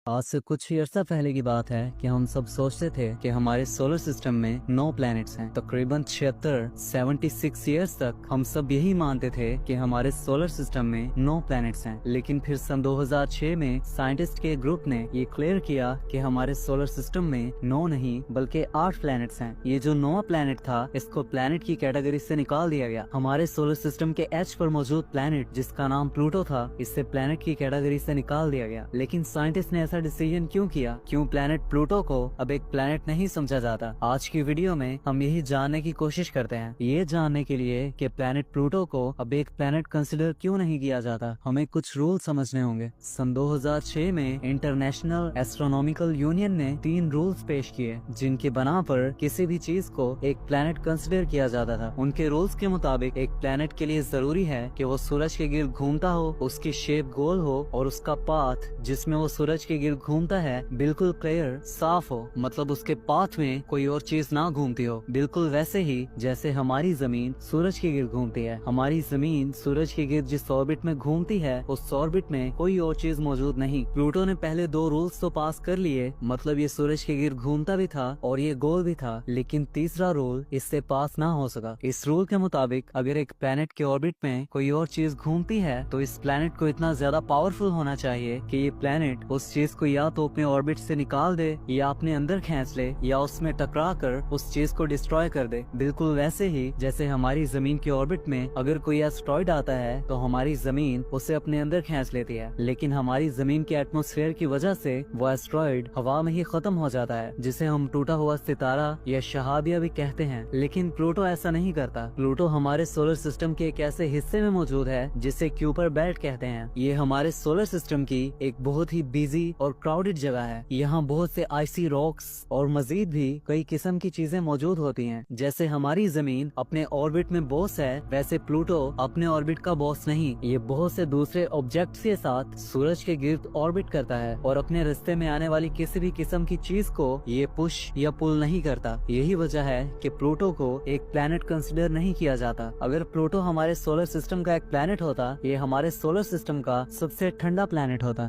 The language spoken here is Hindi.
आज से कुछ ही अर्सा पहले की बात है कि हम सब सोचते थे कि हमारे सोलर सिस्टम में 9 प्लैनेट्स हैं। तकरीबन 76 ईयर्स तक हम सब यही मानते थे कि हमारे सोलर सिस्टम में 9 प्लैनेट्स हैं। लेकिन फिर सन 2006 में साइंटिस्ट के ग्रुप ने ये क्लियर किया कि हमारे सोलर सिस्टम में 9 नहीं बल्कि 8 प्लैनेट्स हैं। ये जो 9वां प्लैनेट था, इसको प्लैनेट की कैटेगरी से निकाल दिया गया। हमारे सोलर सिस्टम के एच पर मौजूद प्लैनेट, जिसका नाम प्लूटो था, इससे प्लैनेट की कैटेगरी से निकाल दिया गया। लेकिन साइंटिस्ट ने ऐसा डिसीजन क्यों किया? क्यों प्लैनेट प्लूटो को अब एक प्लैनेट नहीं समझा जाता? आज की वीडियो में हम यही जानने की कोशिश करते हैं। ये जानने के लिए कि प्लैनेट प्लूटो को अब एक प्लैनेट कंसिडर क्यों नहीं किया जाता, हमें कुछ रूल समझने होंगे। सन 2006 में इंटरनेशनल एस्ट्रोनॉमिकल यूनियन ने 3 रूल्स पेश किए, जिनके बना पर किसी भी चीज को एक प्लैनेट कंसिडर किया जाता था। उनके रूल्स के मुताबिक एक प्लैनेट के लिए जरूरी है कि वो सूरज के गिर्द घूमता हो, उसकी शेप गोल हो और उसका पाथ जिसमें वो सूरज के गिर्द घूमता है बिल्कुल क्लियर, साफ हो। मतलब उसके पाथ में कोई और चीज ना घूमती हो। बिल्कुल वैसे ही जैसे हमारी जमीन सूरज के गिर्द घूमती है। हमारी जमीन सूरज के गिर्द जिस ऑर्बिट में घूमती है, उस ऑर्बिट में कोई और चीज मौजूद नहीं। प्लूटो ने पहले 2 रूल्स तो पास कर लिए, मतलब ये सूरज के गिर्द घूमता भी था और ये गोल भी था। लेकिन तीसरा रूल इससे पास ना हो सका। इस रूल के मुताबिक अगर एक प्लैनेट के ऑर्बिट में कोई और चीज घूमती है, तो इस प्लैनेट को इतना ज्यादा पावरफुल होना चाहिए कि ये प्लैनेट उस चीज को या तो अपने ऑर्बिट से निकाल दे, या अपने अंदर खींच ले, या उसमें टकरा कर उस चीज को डिस्ट्रॉय कर दे। बिल्कुल वैसे ही जैसे हमारी जमीन के ऑर्बिट में अगर कोई एस्टेरॉयड आता है तो हमारी जमीन उसे अपने अंदर खींच लेती है। लेकिन हमारी जमीन के एटमॉस्फेयर की वजह से वो एस्टेरॉयड हवा में ही खत्म हो जाता है, जिसे हम टूटा हुआ सितारा या शहाबिया भी कहते हैं। लेकिन प्लूटो ऐसा नहीं करता। प्लूटो हमारे सोलर सिस्टम के एक ऐसे हिस्से में मौजूद है जिसे क्यूपर बेल्ट कहते हैं। ये हमारे सोलर सिस्टम की एक बहुत ही बिजी और क्राउडेड जगह है। यहाँ बहुत से आइसी रॉक्स और मजीद भी कई किस्म की चीजें मौजूद होती हैं। जैसे हमारी जमीन अपने ऑर्बिट में बॉस है, वैसे प्लूटो अपने ऑर्बिट का बॉस नहीं। ये बहुत से दूसरे ऑब्जेक्ट्स के साथ सूरज के गिर्द ऑर्बिट करता है और अपने रास्ते में आने वाली किसी भी किस्म की चीज को ये पुश या पुल नहीं करता। यही वजह है कि प्लूटो को एक प्लैनेट कंसिडर नहीं किया जाता। अगर प्लूटो हमारे सोलर सिस्टम का एक प्लैनेट होता, ये हमारे सोलर सिस्टम का सबसे ठंडा प्लैनेट होता।